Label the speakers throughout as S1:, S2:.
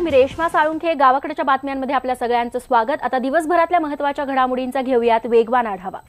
S1: मी रेश्मा साळुंखे. गावाकडच्या बातम्यांमध्ये आपल्या सगळ्यांचं स्वागत. आता दिवसभरातल्या महत्त्वाच्या घडामोडींचा घेऊयात वेगवान आढावा.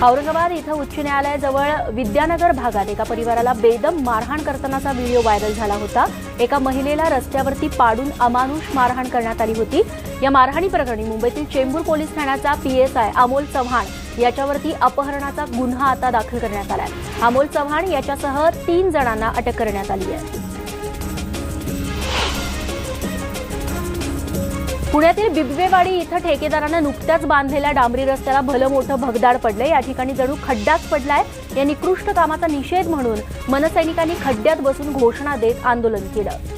S1: औरंगाबाद इथं उच्च न्यायालयाजवळ विद्यानगर भागात एका परिवाराला बेदम मारहाण करतानाचा व्हिडिओ व्हायरल झाला होता. एका महिलेला रस्त्यावरती पाडून अमानुष मारहाण करण्यात आली होती. या मारहाणी प्रकरणी मुंबईतील चेंबूर पोलीस ठाण्याचा PSI अमोल चव्हाण याच्यावरती अपहरणाचा गुन्हा आता दाखल करण्यात आलाय. अमोल चव्हाण याच्यासह 3 जणांना अटक करण्यात आली आहे. पुण्यातील बिबवेवाडी इथं ठेकेदारानं नुकत्याच बांधलेल्या डांबरी रस्त्याला भलं मोठं भगदाड पडलंय. या ठिकाणी जणू खड्डाच पडलाय. या निकृष्ट कामाचा निषेध म्हणून मनसैनिकांनी खड्ड्यात बसून घोषणा देत आंदोलन केलं.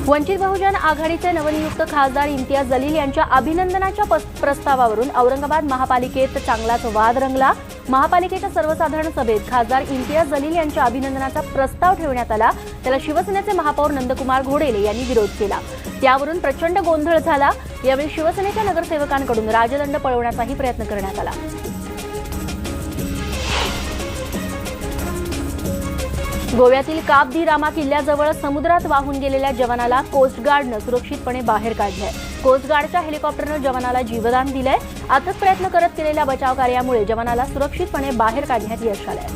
S1: वंचित बहुजन आघाडीचे नवनियुक्त खासदार इम्तियाज जलील यांच्या अभिनंदनाच्या प्रस्तावावरून औरंगाबाद महापालिकेत चांगलाच वाद रंगला. महापालिकेच्या सर्वसाधारण सभेत खासदार इम्तियाज जलील यांच्या अभिनंदनाचा प्रस्ताव ठेवण्यात आला. त्याला शिवसेनेचे महापौर नंदकुमार घोडेले यांनी विरोध केला. त्यावरून प्रचंड गोंधळ झाला. यावेळी शिवसेनेच्या नगरसेवकांकडून राजदंड पळवण्याचाही प्रयत्न करण्यात आला. गोव्यातील काप दी रामा किल्ल्याजवळ समुद्रात वाहून गेलेल्या जवानाला कोस्टगार्डनं सुरक्षितपणे बाहेर काढलंय. कोस्टगार्डच्या हेलिकॉप्टरनं जवानाला जीवदान दिलंय. अथक प्रयत्न करत केलेल्या बचाव कार्यामुळे जवानाला सुरक्षितपणे बाहेर काढण्यात यश आलंय.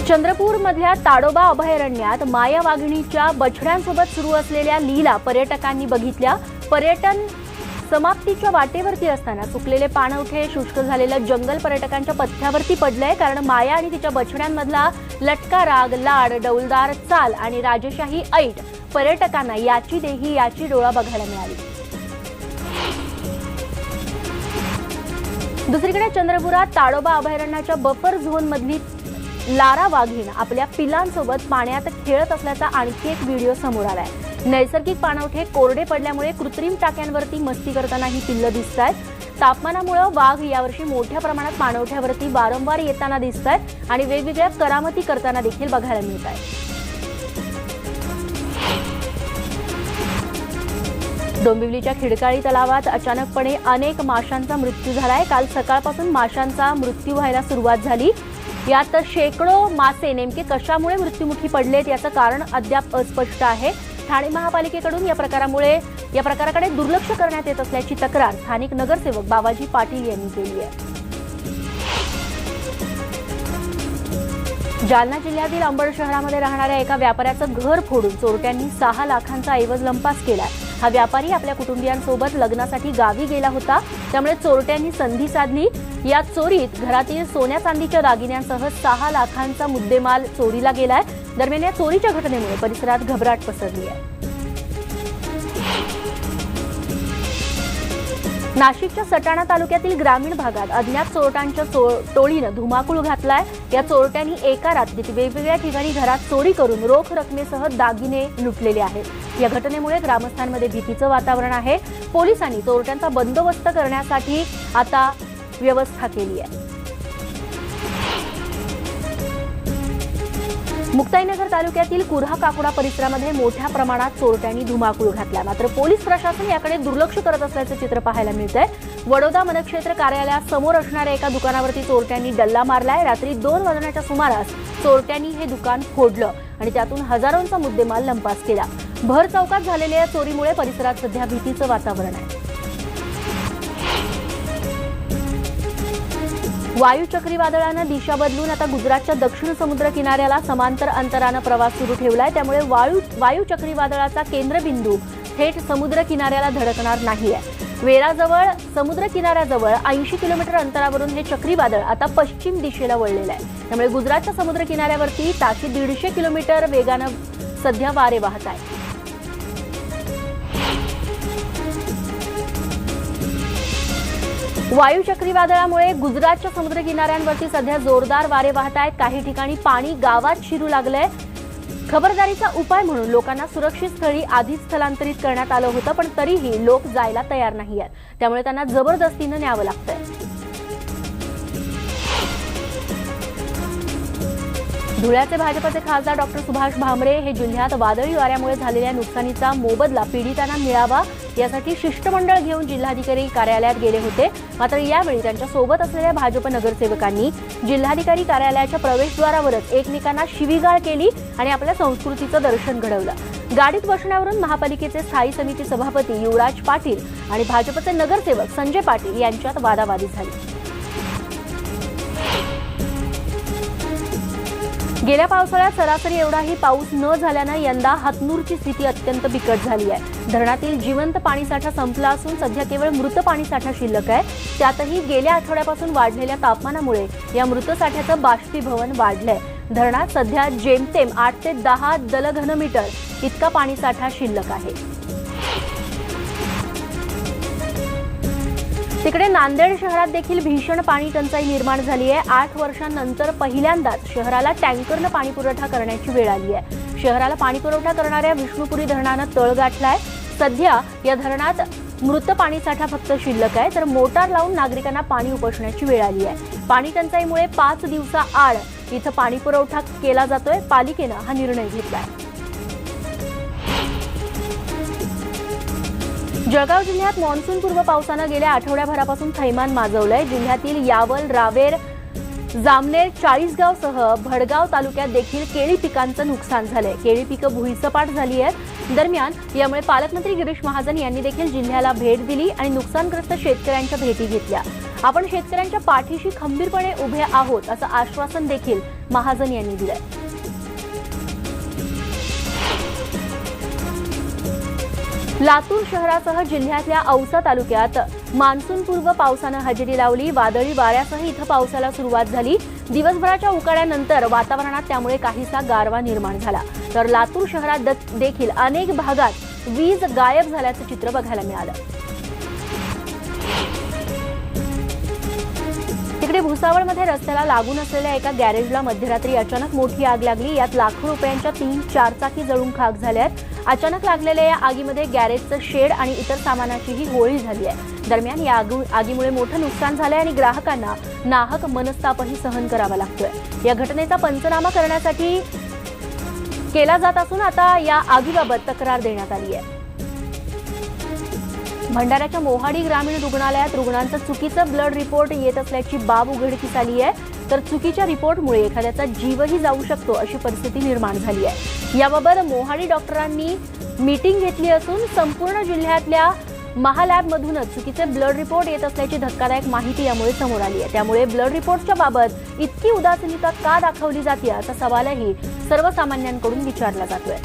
S1: चंद्रपूरमधल्या ताडोबा अभयारण्यात माया वाघिणीच्या बछड्यांसोबत सुरू असलेल्या लीला पर्यटकांनी बघितल्या. पर्यटन समाप्तीच्या वाटेवरती असताना सुकलेले पाणवठे, शुष्क झालेलं जंगल पर्यटकांच्या पथ्यावरती पडलंय. कारण माया आणि तिच्या बछड्यांमधला लटका राग, लाड, डौलदार चाल आणि राजशाही ऐट पर्यटकांना याची देही याची डोळा बघायला मिळाली. दुसरीकडे चंद्रपुरात ताडोबा अभयारण्याच्या बफर झोनमधली लारा वाघीण आपल्या पिलांसोबत पाण्यात खेळत असल्याचा आणखी एक व्हिडिओ समोर आलाय. नैसर्गिक पाणवठे कोरडे पडल्यामुळे कृत्रिम टाक्यांवरती मस्ती करताना ही पिल्लं दिसतायत. तापमानामुळे वाघ यावर्षी मोठ्या प्रमाणात पाणवठ्यावरती वारंवार येताना दिसतायत आणि वेगवेगळ्या करामती करताना देखील बघायला मिळत आहे. डोंबिवलीच्या खिडकाळी तलावात अचानकपणे अनेक माशांचा मृत्यू झालाय. काल सकाळपासून माशांचा मृत्यू व्हायला सुरुवात झाली. यात शेकडो मासे नेमके कशामुळे मृत्युमुखी पडलेत याचं कारण अद्याप अस्पष्ट आहे. ठाणे महापालिकेकडून या प्रकाराकडे दुर्लक्ष करण्यात येत असल्याची तक्रार स्थानिक नगरसेवक बाबाजी पाटील यांनी केली आहे. जालना जिल्ह्यातील अंबड शहरामध्ये राहणाऱ्या एका व्यापाऱ्याचं घर फोडून चोरट्यांनी 6 लाखांचा ऐवज लंपास केलाय. हा व्यापारी आपल्या कुटुंबियांसोबत लग्नासाठी गावी गेला होता. त्यामुळे चोरट्यांनी संधी साधली. या चोरीत घरातील सोन्या चांदीच्या दागिन्यांसह 6 लाखांचा मुद्देमाल चोरीला गेलाय. दरम्यान या चोरीच्या घटनेमुळे परिसरात घबराट पसरली आहे. नाशिकच्या सटाणा तालुक्यातील ग्रामीण भागात अज्ञात चोरट्यांच्या टोळीनं धुमाकूळ घातलाय. या चोरट्यांनी एका रात्रीत वेगवेगळ्या ठिकाणी घरात चोरी करून रोख रकमेसह दागिने लुटलेले आहेत. या घटनेमुळे ग्रामस्थांमध्ये भीतीचं वातावरण आहे. पोलिसांनी चोरट्यांचा बंदोबस्त करण्यासाठी आता व्यवस्था केली आहे. मुक्ताईनगर तालुक्यातील कुर्हा काकुडा परिसरामध्ये मोठ्या प्रमाणात चोरट्यांनी धुमाकूळ घातला. मात्र पोलीस प्रशासन याकडे दुर्लक्ष करत असल्याचं चित्र पाहायला मिळतंय. वडोदा मनक्षेत्र कार्यालयासमोर असणाऱ्या एका दुकानावरती चोरट्यांनी डल्ला मारलाय. रात्री 2 वाजण्याच्या सुमारास चोरट्यांनी हे दुकान फोडलं आणि त्यातून हजारोंचा मुद्देमाल लंपास केला. भर चौकात झालेल्या या चोरीमुळे परिसरात सध्या भीतीचं वातावरण आहे. वायू चक्रीवादळानं दिशा बदलून आता गुजरातच्या दक्षिण समुद्र किनाऱ्याला समांतर अंतरानं प्रवास सुरू ठेवलाय. त्यामुळे वायू चक्रीवादळाचा केंद्रबिंदू थेट समुद्र किनाऱ्याला धडकणार नाहीये. वेराजवळ समुद्र किनाऱ्याजवळ 80 किलोमीटर अंतरावरून हे चक्रीवादळ आता पश्चिम दिशेला वळलेलं आहे. त्यामुळे गुजरातच्या समुद्र किनाऱ्यावरती ताशी 150 किलोमीटर वेगानं सध्या वारे वाहत आहेत. वायू चक्रीवादळामुळे गुजरातच्या समुद्र किनाऱ्यांवरती सध्या जोरदार वारे वाहत आहेत. काही ठिकाणी पाणी गावात शिरू लागलंय. खबरदारीचा उपाय म्हणून लोकांना सुरक्षित स्थळी आधीच स्थलांतरित करण्यात आलं होतं, पण तरीही लोक जायला तयार नाहीयेत. त्यामुळे त्यांना जबरदस्तीनं न्यावं लागतंय. धुळ्याचे भाजपचे खासदार डॉक्टर सुभाष भामरे हे जिल्ह्यात वादळी वाऱ्यामुळे झालेल्या नुकसानीचा मोबदला पीडितांना मिळावा यासाठी शिष्टमंडळ घेऊन जिल्हाधिकारी कार्यालयात गेले होते. मात्र यावेळी त्यांच्या सोबत असलेल्या भाजप नगरसेवकांनी जिल्हाधिकारी कार्यालयाच्या प्रवेशद्वारावरच एकमेकांना शिवीगाळ केली आणि आपल्या संस्कृतीचं दर्शन घडवलं. गाडीत बसण्यावरून महापालिकेचे स्थायी समिती सभापती युवराज पाटील आणि भाजपचे नगरसेवक संजय पाटील यांच्यात वादावादी झाली. गेल्या पावसाळ्यात सरासरी एवढाही पाऊस न झाल्यानं यंदा हातनूरची स्थिती अत्यंत बिकट झाली आहे. धरणातील जिवंत पाणीसाठा संपला असून सध्या केवळ मृत पाणीसाठा शिल्लक आहे. त्यातही गेल्या आठवड्यापासून वाढलेल्या तापमानामुळे या मृत साठ्याचं बाष्पीभवन वाढलंय. धरणात सध्या जेमतेम 8 ते 10 दलघनमीटर इतका पाणीसाठा शिल्लक आहे. तिकडे नांदेड शहरात देखील भीषण पाणी टंचाई निर्माण झाली आहे. 8 वर्षांनंतर पहिल्यांदाच शहराला टँकरनं पाणी पुरवठा करण्याची वेळ आली आहे. शहराला पाणी पुरवठा करणाऱ्या विष्णुपुरी धरणानं तळ गाठलाय. सध्या या धरणात मृत पाणीसाठा फक्त शिल्लक आहे, तर मोटार लावून नागरिकांना पाणी उपसण्याची वेळ आली आहे. पाणी टंचाईमुळे 5 दिवसाआड इथं पाणी पुरवठा केला जातोय. पालिकेनं हा निर्णय घेतलाय. जळगाव जिल्ह्यात मान्सूनपूर्व पावसानं गेल्या आठवड्याभरापासून थैमान माजवलंय. जिल्ह्यातील यावल, रावेर, जामनेर, चाळीसगावसह भडगाव तालुक्यात देखील केळी पिकांचं नुकसान झालंय. केळी पिकं भुईसपाट झाली आहेत. दरम्यान यामुळे पालकमंत्री गिरीश महाजन यांनी देखील जिल्ह्याला भेट दिली आणि नुकसानग्रस्त शेतकऱ्यांच्या भेटी घेतल्या. आपण शेतकऱ्यांच्या पाठीशी खंबीरपणे उभे आहोत असं आश्वासन देखील महाजन यांनी दिलंय. लातूर शहरासह जिल्ह्यातल्या औसा तालुक्यात मान्सूनपूर्व पावसानं हजेरी लावली. वादळी वाऱ्यासह इथं पावसाला सुरुवात झाली. दिवसभराच्या उकाड्यानंतर वातावरणात त्यामुळे काहीसा गारवा निर्माण झाला. तर लातूर शहरात देखील अनेक भागात वीज गायब झाल्याचं चित्र बघायला मिळालं. तिकडे भुसावळमध्ये रस्त्याला लागून असलेल्या एका गॅरेजला मध्यरात्री अचानक मोठी आग लागली. यात लाखो रुपयांच्या 3 चारचाकी जळून खाक झाल्यात. अचानक लागलेल्या या आगीमध्ये गॅरेजचं शेड आणि इतर सामानाचीही होळी झाली आहे. दरम्यान या आगीमुळे मोठं नुकसान झालंय आणि ग्राहकांना नाहक मनस्तापही सहन करावा लागतोय. या घटनेचा पंचनामा करण्यासाठी केला जात असून आता या आगीबाबत तक्रार देण्यात आली आहे. भंडाऱ्याच्या मोहाडी ग्रामीण रुग्णालयात रुग्णांचं चुकीचं ब्लड रिपोर्ट येत असल्याची बाब उघडकीस आली आहे. तर चुकीच्या रिपोर्टमुळे एखाद्याचा जीवही जाऊ शकतो अशी परिस्थिती निर्माण झाली आहे. याबाबत मोहाडी डॉक्टरांनी मीटिंग घेतली असून संपूर्ण जिल्ह्यातल्या महालॅबमधूनच चुकीचे ब्लड रिपोर्ट येत असल्याची धक्कादायक माहिती यामुळे समोर आली आहे. त्यामुळे ब्लड रिपोर्टच्या बाबत इतकी उदासीनता का दाखवली जाते असा सवालही सर्वसामान्यांकडून विचारला जातोय.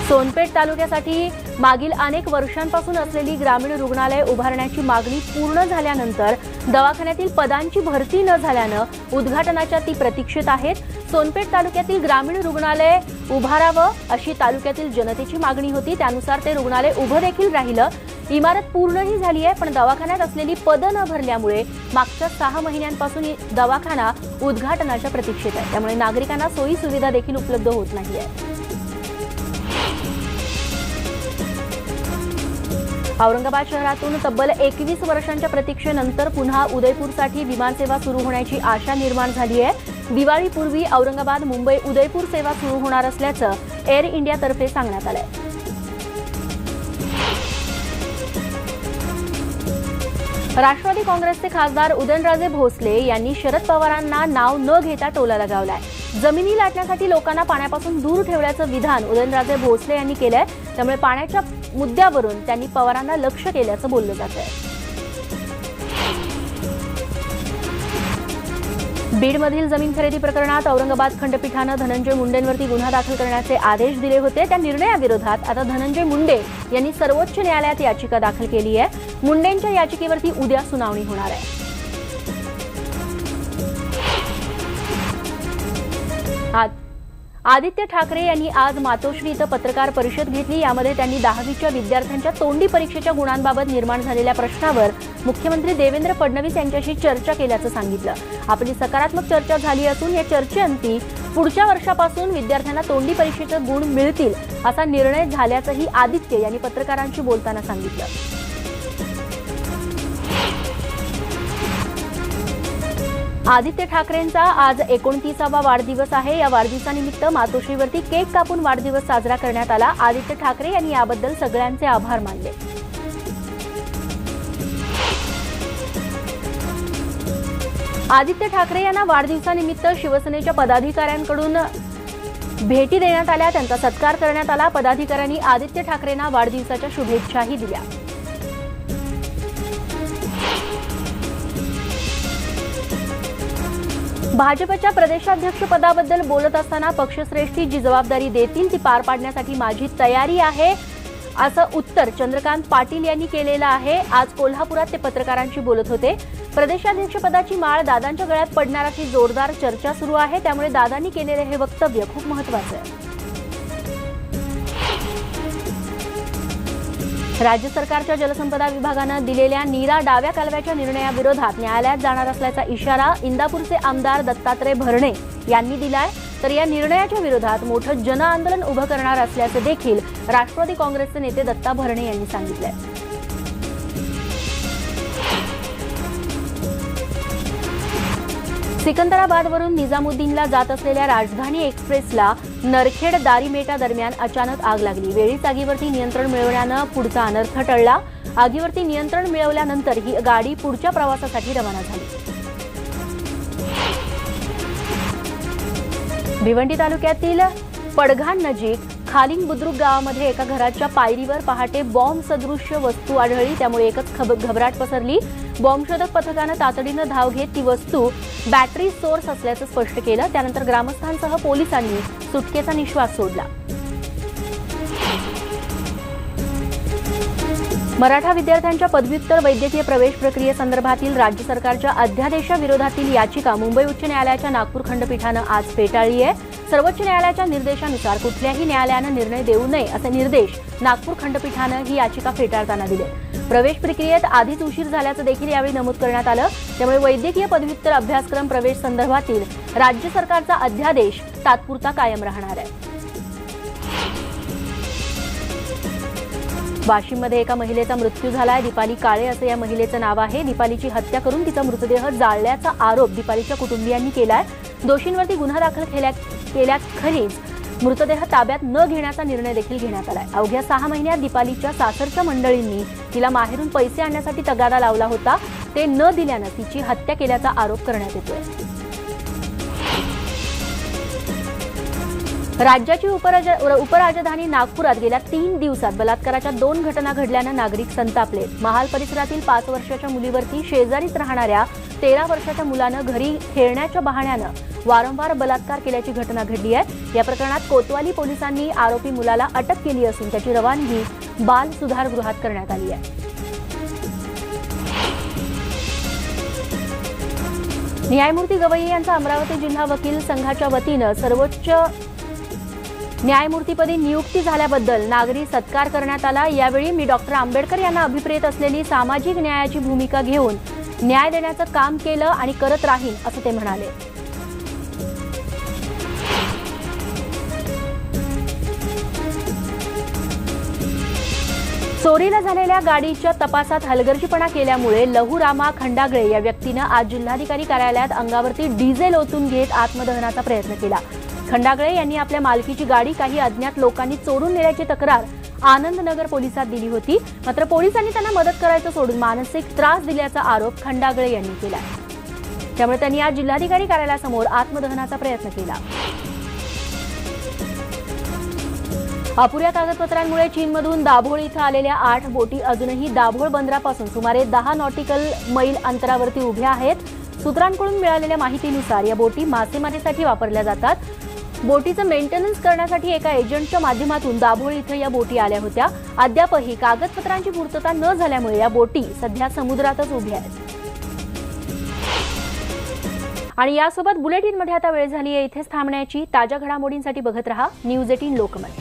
S1: सोनपेठ तालुक्यासाठी मागील अनेक वर्षांपासून असलेली ग्रामीण रुग्णालय उभारण्याची मागणी पूर्ण झाल्यानंतर दवाखान्यातील पदांची भरती न झाल्यानं उद्घाटनाच्या ती प्रतीक्षेत आहेत. सोनपेठ तालुक्यातील ग्रामीण रुग्णालय उभारावं अशी तालुक्यातील जनतेची मागणी होती. त्यानुसार ते रुग्णालय उभं देखील राहिलं. इमारत पूर्णही झाली आहे, पण दवाखान्यात असलेली पदं न भरल्यामुळे मागच्या 6 महिन्यांपासून दवाखाना उद्घाटनाच्या प्रतीक्षेत आहे. त्यामुळे नागरिकांना सोयी सुविधा देखील उपलब्ध होत नाहीये. औरंगाबाद शहरातून तब्बल 21 वर्षांच्या प्रतीक्षेनंतर पुन्हा उदयपूरसाठी विमानसेवा सुरू होण्याची आशा निर्माण झाली आहे. दिवाळीपूर्वी औरंगाबाद, मुंबई, उदयपूर सेवा सुरू होणार असल्याचं एअर इंडियातर्फे सांगण्यात आलंय. राष्ट्रवादी काँग्रेसचे खासदार उदयनराजे भोसले यांनी शरद पवारांना नाव न घेता टोला लगावलाय. जमिनी लाटण्यासाठी लोकांना पाण्यापासून दूर ठेवल्याचं विधान उदयनराजे भोसले यांनी केलंय. त्यामुळे पाण्याच्या मुद्द्यावरून त्यांनी पवारांना लक्ष केल्याचं बोललं जात आहे. बीडमधील जमीन खरेदी प्रकरणात औरंगाबाद खंडपीठानं धनंजय मुंडेंवरती गुन्हा दाखल करण्याचे आदेश दिले होते. त्या निर्णयाविरोधात आता धनंजय मुंडे यांनी सर्वोच्च न्यायालयात याचिका दाखल केली आहे. मुंडेंच्या याचिकेवरती उद्या सुनावणी होणार आहे. आदित्य ठाकरे यांनी आज मातोश्री इथं पत्रकार परिषद घेतली. यामध्ये त्यांनी 10वीच्या विद्यार्थ्यांच्या तोंडी परीक्षेच्या गुणांबाबत निर्माण झालेल्या प्रश्नावर मुख्यमंत्री देवेंद्र फडणवीस यांच्याशी चर्चा केल्याचं सांगितलं. आपली सकारात्मक चर्चा झाली असून या चर्चेअंती पुढच्या वर्षापासून विद्यार्थ्यांना तोंडी परीक्षेचे गुण मिळतील असा निर्णय झाल्याचंही आदित्य यांनी पत्रकारांशी बोलताना सांगितलं. आदित्य ठाकरेंचा आज 29वा वाढदिवस आहे। या वाढदिवसानिमित्त मातोश्रीवरती केक कापून वाढदिवस साजरा करण्यात आला। आदित्य ठाकरे यांनी याबद्दल सगळ्यांचे आभार मानले। आदित्य ठाकरे यांना वाढदिवसानिमित्त शिवसेनेच्या पदाधिकाऱ्यांकडून भेटी देण्यात आल्या, त्यांचा सत्कार करण्यात आला। पदाधिकाऱ्यांनी आदित्य ठाकरेंना वाढदिवसाच्या शुभेच्छाही दिल्या। भाजपच्या प्रदेशाध्यक्ष पदाबद्दल बोलत असताना पक्षश्रेष्ठी जी जबाबदारी देतील ती पार पाडण्यासाठी माझी तयारी आहे, असं उत्तर चंद्रकांत पाटील यांनी केलेलं आहे। आज कोल्हापुरात ते पत्रकारांशी बोलत होते। प्रदेशाध्यक्षपदाची माळ दादांच्या गळ्यात पडणार अशी जोरदार चर्चा सुरू आहे, त्यामुळे दादांनी केलेले हे वक्तव्य खूप महत्त्वाचं आहे। राज्य सरकारच्या जलसंपदा विभागानं दिलेल्या नीरा डाव्या कालव्याच्या निर्णयाविरोधात न्यायालयात जाणार असल्याचा इशारा इंदापूरचे आमदार दत्तात्रय भरणे यांनी दिलाय। तर या निर्णयाच्या विरोधात मोठं जनआंदोलन उभं करणार असल्याचं देखील राष्ट्रवादी काँग्रेसचे नेते दत्ता भरणे यांनी सांगितलंय। सिकंदराबादवरून निजामुद्दीनला जात असलेल्या राजधानी एक्सप्रेसला नरखेड दारीमेटा दरम्यान अचानक आग लागली। वेळीच आगीवरती नियंत्रण मिळवण्यानं पुढचा अनर्थ टळला। आगीवरती नियंत्रण मिळवल्यानंतर ही गाडी पुढच्या प्रवासासाठी रवाना झाली। भिवंडी तालुक्यातील पडघाण नजीक खालिंग बुद्रुक गावामध्ये एका घराच्या पायरीवर पहाटे बॉम्ब सदृश्य वस्तू आढळली, त्यामुळे एकच घबराट पसरली। बॉम्बशोधक पथकानं तातडीनं धाव घेत ती वस्तू बॅटरी सोर्स असल्याचं स्पष्ट केलं। त्यानंतर ग्रामस्थांसह पोलिसांनी सुटकेचा निश्वास सोडला। मराठा विद्यार्थ्यांच्या पदव्युत्तर वैद्यकीय प्रवेश प्रक्रियेसंदर्भातील राज्य सरकारच्या अध्यादेशाविरोधातील याचिका मुंबई उच्च न्यायालयाच्या नागपूर खंडपीठानं आज फेटाळली आहे। सर्वोच्च न्यायालयाच्या निर्देशानुसार कुठल्याही न्यायालयानं निर्णय देऊ नये असे निर्देश नागपूर खंडपीठानं ही याचिका फेटाळताना दिले। प्रवेश प्रक्रियेत आधीच उशीर झाल्याचं देखील यावेळी नमूद करण्यात आलं, त्यामुळे वैद्यकीय पदव्युत्तर अभ्यासक्रम प्रवेश संदर्भातील राज्य सरकारचा अध्यादेश तात्पुरता कायम राहणार आहे। वाशिममध्ये एका महिलेचा मृत्यू झालाय। दीपाली काळे असं या महिलेचं नाव आहे। दीपालीची हत्या करून तिचा मृतदेह जाळल्याचा आरोप दीपालीच्या कुटुंबियांनी केलाय। दोषींवरती गुन्हा दाखल केल्याखेरीज मृतदेह ताब्यात न घेण्याचा निर्णय देखील घेण्यात आलाय। अवघ्या 6 महिन्यात दीपालीच्या सासरच्या मंडळींनी तिला माहेरून पैसे आणण्यासाठी तगादा लावला होता, ते न दिल्यानं तिची हत्या केल्याचा आरोप करण्यात येतोय। राज्याची उपराजधानी नागपुरात गेल्या 3 दिवसात बलात्काराच्या 2 घटना घडल्यानं नागरिक संतापले। महाल परिसरातील 5 वर्षाच्या मुलीवरती शेजारीच राहणाऱ्या 13 वर्षाच्या मुलानं घरी खेळण्याच्या बहाण्यानं वारंवार बलात्कार केल्याची घटना घडली आहे। या प्रकरणात कोतवाली पोलिसांनी आरोपी मुलाला अटक केली असून त्याची रवानगी बाल सुधारगृहात करण्यात आली आहे। न्यायमूर्ती गवई यांचा अमरावती जिल्हा वकील संघाच्या वतीनं सर्वोच्च न्यायमूर्तीपदी नियुक्ती झाल्याबद्दल नागरी सत्कार करण्यात आला। यावेळी मी डॉक्टर आंबेडकर यांना अभिप्रेत असलेली सामाजिक न्यायाची भूमिका घेऊन न्याय देण्याचं काम केलं आणि करत राहीन असं ते म्हणाले। चोरीला झालेल्या गाडीच्या तपासात हलगर्जीपणा केल्यामुळे लहुरामा खंडागळे या व्यक्तीनं आज जिल्हाधिकारी कार्यालयात अंगावरती डिझेल ओतून घेत आत्मदहनाचा प्रयत्न केला। खंडागळे यांनी आपल्या मालकीची गाडी काही अज्ञात लोकांनी चोरून नेल्याची तक्रार आनंदनगर पोलिसात दिली होती, मात्र पोलिसांनी त्यांना मदत करायचं सोडून मानसिक त्रास दिल्याचा आरोप खंडागळे यांनी केला। त्यामुळे त्यांनी आज जिल्हाधिकारी कार्यालयासमोर आत्मदहनाचा प्रयत्न केला। अपुऱ्या कागदपत्रांमुळे चीनमधून दाभोळ इथं आलेल्या 8 बोटी अजूनही दाभोळ बंदरापासून सुमारे 10 नॉटिकल मैल अंतरावरती उभ्या आहेत। सूत्रांकडून मिळालेल्या माहितीनुसार या बोटी मासेमारीसाठी वापरल्या जातात। बोटीचं मेंटेनन्स करण्यासाठी एका एजंटच्या माध्यमातून दाभोळ इथं या बोटी आल्या होत्या। अद्यापही कागदपत्रांची पूर्तता न झाल्यामुळे या बोटी सध्या समुद्रातच उभ्या आहेत। आणि यासोबत बुलेटिनमध्ये आता वेळ झाली आहे इथेच थांबण्याची। ताज्या घडामोडींसाठी बघत रहा न्यूज 18 लोकमत।